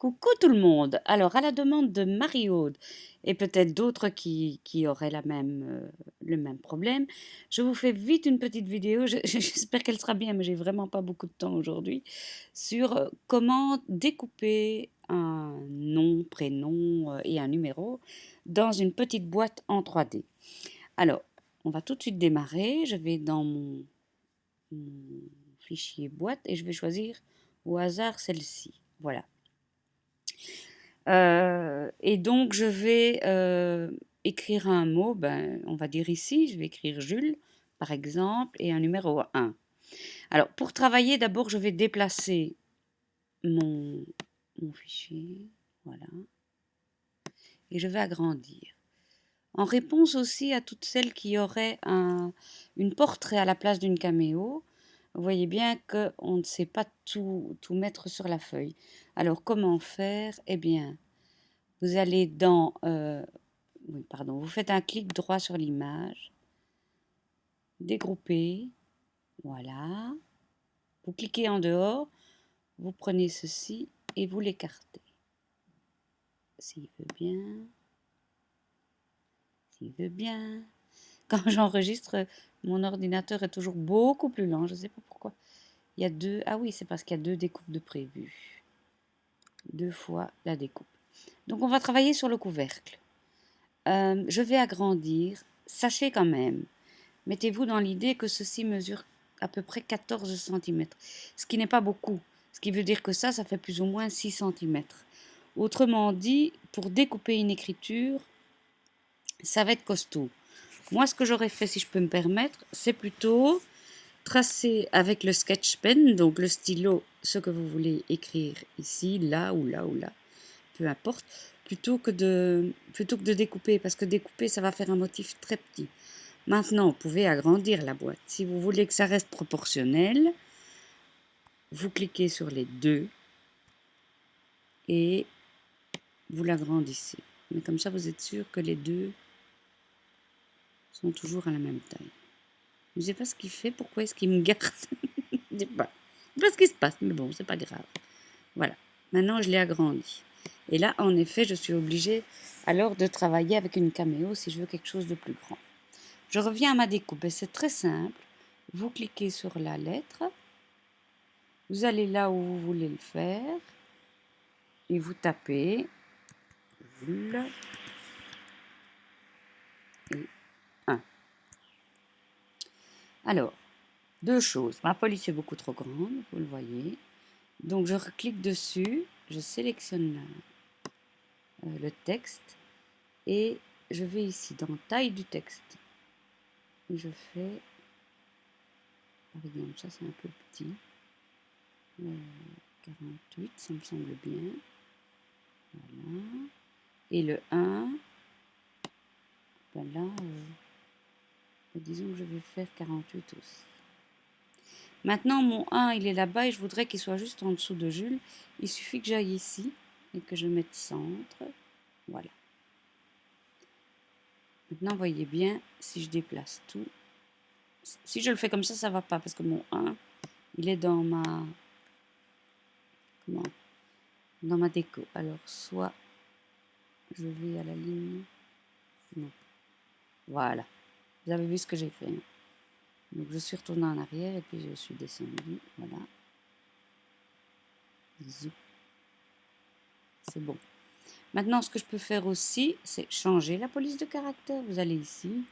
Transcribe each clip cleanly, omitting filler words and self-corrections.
Coucou tout le monde. Alors, à la demande de Marie-Aude et peut-être d'autres qui auraient le même problème, je vous fais vite une petite vidéo. J'espère qu'elle sera bien, mais j'ai vraiment pas beaucoup de temps aujourd'hui, sur comment découper un nom, prénom et un numéro dans une petite boîte en 3D. Alors, on va tout de suite démarrer. Je vais dans mon fichier boîte et je vais choisir au hasard celle-ci. Voilà. Et donc je vais, écrire un mot, on va dire ici, je vais écrire Jules, par exemple, et un numéro 1. Alors pour travailler, d'abord je vais déplacer mon fichier, voilà, et je vais agrandir. En réponse aussi à toutes celles qui auraient une portrait à la place d'une caméo, vous voyez bien qu'on ne sait pas tout mettre sur la feuille. Alors comment faire? Eh bien, vous allez vous faites un clic droit sur l'image, dégrouper, voilà. Vous cliquez en dehors, vous prenez ceci et vous l'écartez. S'il veut bien. Quand j'enregistre, mon ordinateur est toujours beaucoup plus lent, je ne sais pas pourquoi. Il y a ah oui, c'est parce qu'il y a 2 découpes de prévues. 2 fois la découpe. Donc on va travailler sur le couvercle. Je vais agrandir. Sachez quand même, mettez-vous dans l'idée que ceci mesure à peu près 14 centimètres, ce qui n'est pas beaucoup. Ce qui veut dire que ça fait plus ou moins 6 centimètres. Autrement dit, pour découper une écriture, ça va être costaud. Moi, ce que j'aurais fait, si je peux me permettre, c'est plutôt tracer avec le sketch pen, donc le stylo, ce que vous voulez écrire ici, là ou là ou là, peu importe, plutôt que de découper, parce que découper, ça va faire un motif très petit. Maintenant, vous pouvez agrandir la boîte. Si vous voulez que ça reste proportionnel, vous cliquez sur les deux et vous l'agrandissez. Mais comme ça, vous êtes sûr que les deux sont toujours à la même taille. Je ne sais pas ce qu'il fait, pourquoi est-ce qu'il me garde. Je ne sais pas ce qui se passe, mais bon, c'est pas grave. Voilà, maintenant je l'ai agrandi. Et là, en effet, je suis obligée alors de travailler avec une caméo si je veux quelque chose de plus grand. Je reviens à ma découpe et c'est très simple. Vous cliquez sur la lettre, vous allez là où vous voulez le faire et vous tapez Jules et 1. Alors, 2 choses. Ma police est beaucoup trop grande, vous le voyez. Donc je clique dessus, je sélectionne le texte et je vais ici dans taille du texte. Je fais, par exemple, ça c'est un peu petit, 48, ça me semble bien. Voilà. Et le 1, ben là, disons que je vais faire 48 aussi. Maintenant, mon 1, il est là-bas et je voudrais qu'il soit juste en dessous de Jules. Il suffit que j'aille ici et que je mette centre. Voilà. Maintenant, voyez bien, si je déplace tout, si je le fais comme ça ne va pas parce que mon 1, il est dans dans ma déco. Alors, soit je vais à la ligne, non. Voilà. Vous avez vu ce que j'ai fait. Hein. Donc, je suis retournée en arrière et puis je suis descendue. Voilà. C'est bon. Maintenant, ce que je peux faire aussi, c'est changer la police de caractère. Vous allez ici.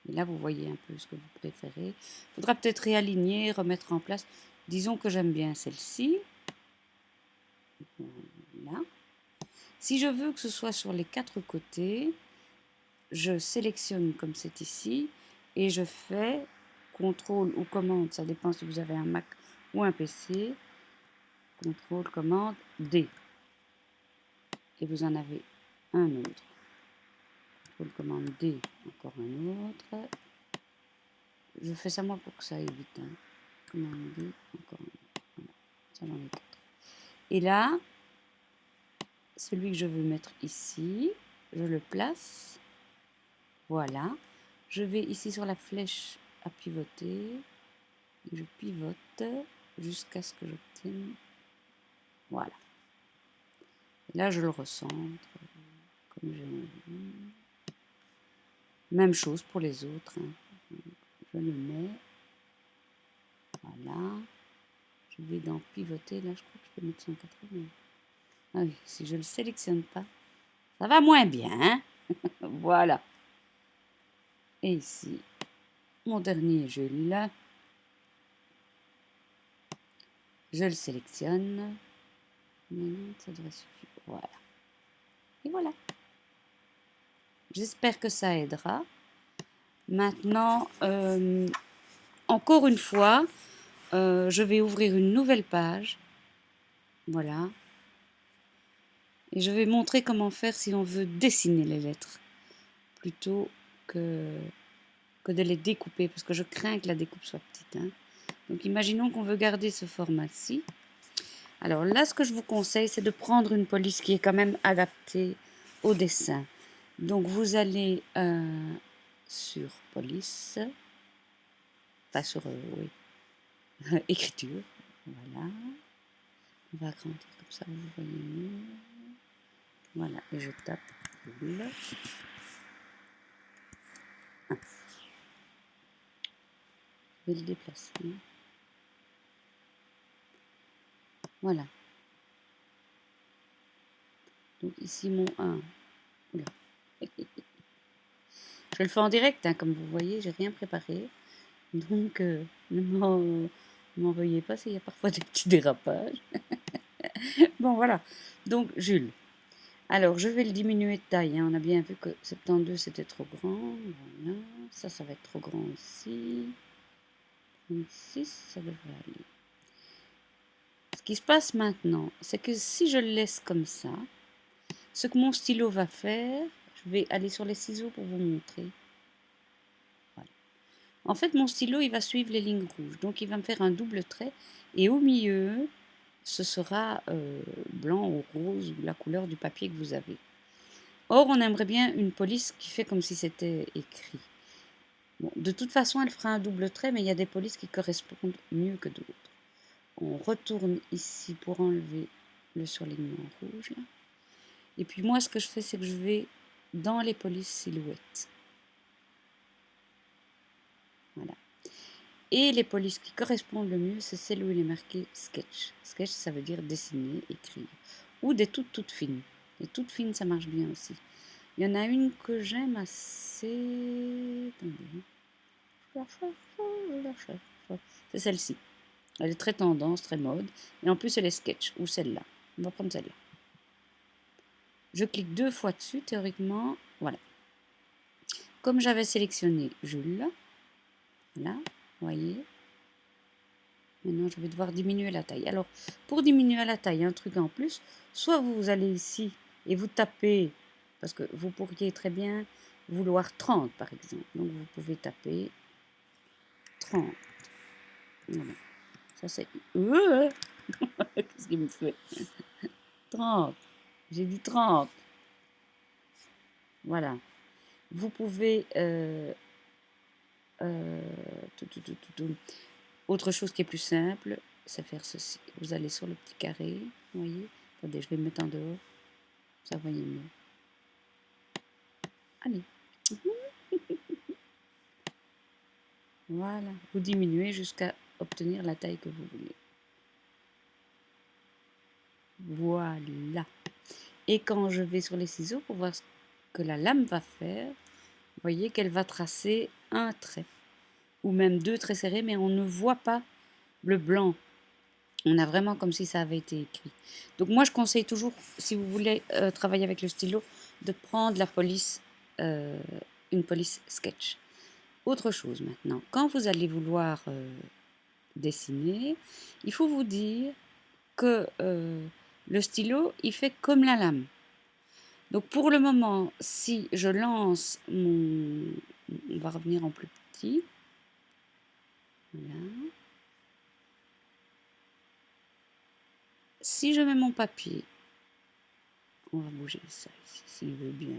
Et là, vous voyez un peu ce que vous préférez. Il faudra peut-être réaligner, remettre en place. Disons que j'aime bien celle-ci. Voilà. Si je veux que ce soit sur les 4 côtés, je sélectionne comme c'est ici et je fais contrôle ou commande, ça dépend si vous avez un Mac ou un PC, contrôle, commande, D. Et vous en avez un autre. Contrôle, commande, D, encore un autre. Je fais ça moi pour que ça aille vite. Hein. Commande D, encore un autre. Voilà. Ça, j'en ai 4. Et là, celui que je veux mettre ici, je le place. Voilà. Je vais ici sur la flèche à pivoter. Je pivote jusqu'à ce que j'obtienne. Voilà. Là, je le recentre comme j'ai envie. Même chose pour les autres. Hein. Je le mets. Voilà. Je vais dans pivoter. Là, je crois que je peux mettre 180. Ah oui, si je ne le sélectionne pas, ça va moins bien. Hein. Voilà. Et ici, mon dernier Jules. Je le sélectionne. Maintenant, ça devrait suffire. Voilà. Et voilà. J'espère que ça aidera. Maintenant, encore une fois, je vais ouvrir une nouvelle page. Voilà. Et je vais montrer comment faire si on veut dessiner les lettres plutôt que de les découper, parce que je crains que la découpe soit petite. Hein. Donc imaginons qu'on veut garder ce format-ci. Alors là, ce que je vous conseille, c'est de prendre une police qui est quand même adaptée au dessin. Donc vous allez sur police, enfin sur oui, écriture, voilà. On va agrandir comme ça, vous voyez mieux. Voilà, et je tape boule. Je vais le déplacer. Voilà. Donc ici mon 1. Oula. Je le fais en direct, hein, comme vous voyez, j'ai rien préparé. Donc ne m'en veuillez pas s'il y a parfois des petits dérapages. Bon voilà. Donc Jules. Alors je vais le diminuer de taille. Hein. On a bien vu que 72 c'était trop grand. Voilà. Ça va être trop grand ici. 36, ça devrait aller. Ce qui se passe maintenant, c'est que si je le laisse comme ça, ce que mon stylo va faire, je vais aller sur les ciseaux pour vous montrer. Voilà. En fait, mon stylo, il va suivre les lignes rouges. Donc, il va me faire un double trait. Et au milieu, ce sera blanc ou rose ou la couleur du papier que vous avez. Or, on aimerait bien une police qui fait comme si c'était écrit. Bon, de toute façon, elle fera un double trait, mais il y a des polices qui correspondent mieux que d'autres. On retourne ici pour enlever le surlignement rouge. Là. Et puis moi, ce que je fais, c'est que je vais dans les polices silhouettes. Voilà. Et les polices qui correspondent le mieux, c'est celles où il est marqué sketch. Sketch, ça veut dire dessiner, écrire. Ou des toutes fines. Les toutes fines, ça marche bien aussi. Il y en a une que j'aime assez... Attendez. C'est celle-ci. Elle est très tendance, très mode. Et en plus, elle est sketch. Ou celle-là. On va prendre celle-là. Je clique 2 fois dessus, théoriquement. Voilà. Comme j'avais sélectionné Jules, là, vous voyez. Maintenant, je vais devoir diminuer la taille. Alors, pour diminuer la taille, un truc en plus, soit vous allez ici et vous tapez, parce que vous pourriez très bien vouloir 30, par exemple. Donc, vous pouvez taper 30. Voilà. Ça, c'est... Qu'est-ce qu'il me fait 30. J'ai dit 30. Voilà. Vous pouvez... Autre chose qui est plus simple, c'est faire ceci. Vous allez sur le petit carré, vous voyez. Attendez, je vais me mettre en dehors. Ça voyez mieux. Allez. Voilà. Vous diminuez jusqu'à obtenir la taille que vous voulez. Voilà. Et quand je vais sur les ciseaux pour voir ce que la lame va faire, vous voyez qu'elle va tracer un trait. Ou même 2 traits serrés, mais on ne voit pas le blanc. On a vraiment comme si ça avait été écrit. Donc moi, je conseille toujours, si vous voulez travailler avec le stylo, de prendre la police, une police sketch. Autre chose maintenant, quand vous allez vouloir dessiner, il faut vous dire que le stylo, il fait comme la lame. Donc pour le moment, si je lance mon... On va revenir en plus petit. Voilà. Si je mets mon papier, on va bouger ça ici, s'il veut bien.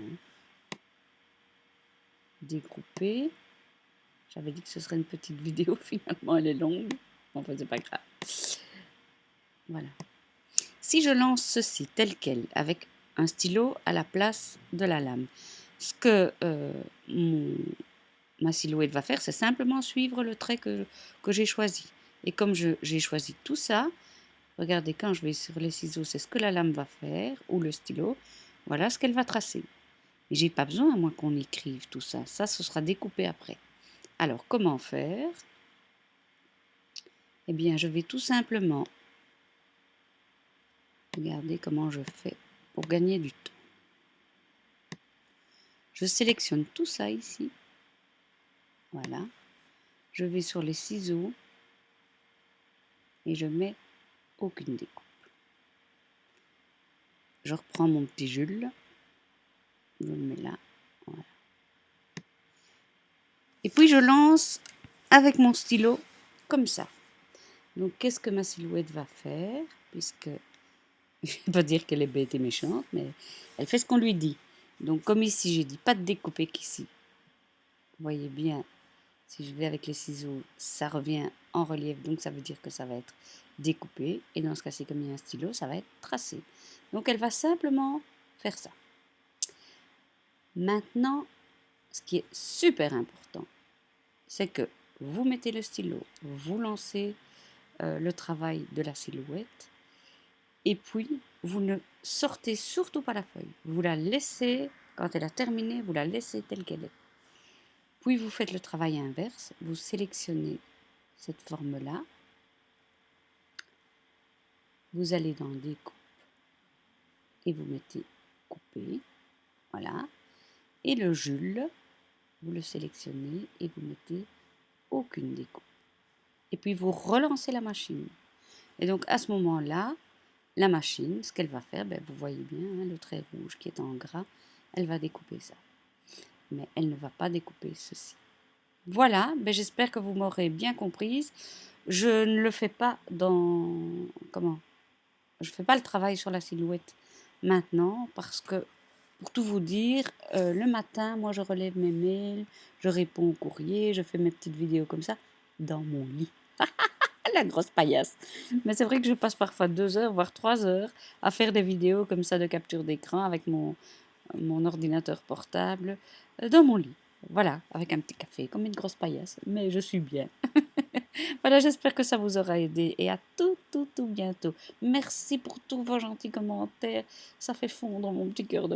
Découper. J'avais dit que ce serait une petite vidéo, finalement elle est longue. Enfin, c'est pas grave. Voilà. Si je lance ceci tel quel, avec un stylo à la place de la lame. Ce que ma silhouette va faire, c'est simplement suivre le trait que j'ai choisi. Et comme j'ai choisi tout ça, regardez, quand je vais sur les ciseaux, c'est ce que la lame va faire, ou le stylo. Voilà ce qu'elle va tracer. Mais j'ai pas besoin, moi, qu'on écrive tout ça. Ça, ce sera découpé après. Alors, comment faire? Eh bien, je vais tout simplement, regardez comment je fais pour gagner du temps. Je sélectionne tout ça ici. Voilà. Je vais sur les ciseaux et je mets aucune découpe. Je reprends mon petit Jules. Je le mets là. Voilà. Et puis, je lance avec mon stylo comme ça. Donc, qu'est-ce que ma silhouette va faire? Puisque, je ne vais pas dire qu'elle est bête et méchante, mais elle fait ce qu'on lui dit. Donc, comme ici, j'ai dit pas de découper qu'ici. Vous voyez bien, si je vais avec les ciseaux, ça revient en relief. Donc, ça veut dire que ça va être découpé. Et dans ce cas-ci, comme il y a un stylo, ça va être tracé. Donc, elle va simplement faire ça. Maintenant, ce qui est super important, c'est que vous mettez le stylo, vous lancez le travail de la silhouette, et puis vous ne sortez surtout pas la feuille. Vous la laissez, quand elle a terminé, vous la laissez telle qu'elle est. Puis vous faites le travail inverse, vous sélectionnez cette forme-là, vous allez dans découpe et vous mettez couper, voilà, et le Jules, vous le sélectionnez et vous mettez aucune découpe. Et puis vous relancez la machine. Et donc à ce moment-là, la machine, ce qu'elle va faire, vous voyez bien, hein, le trait rouge qui est en gras, elle va découper ça. Mais elle ne va pas découper ceci. Voilà, j'espère que vous m'aurez bien comprise. Je ne le fais pas dans... Comment? Je ne fais pas le travail sur la silhouette maintenant parce que, pour tout vous dire, le matin, moi je relève mes mails, je réponds aux courriers, je fais mes petites vidéos comme ça dans mon lit. La grosse paillasse. Mais c'est vrai que je passe parfois 2 heures, voire 3 heures à faire des vidéos comme ça de capture d'écran avec mon ordinateur portable dans mon lit. Voilà, avec un petit café, comme une grosse paillasse. Mais je suis bien. Voilà, j'espère que ça vous aura aidé. Et à tout bientôt. Merci pour tous vos gentils commentaires. Ça fait fondre mon petit cœur de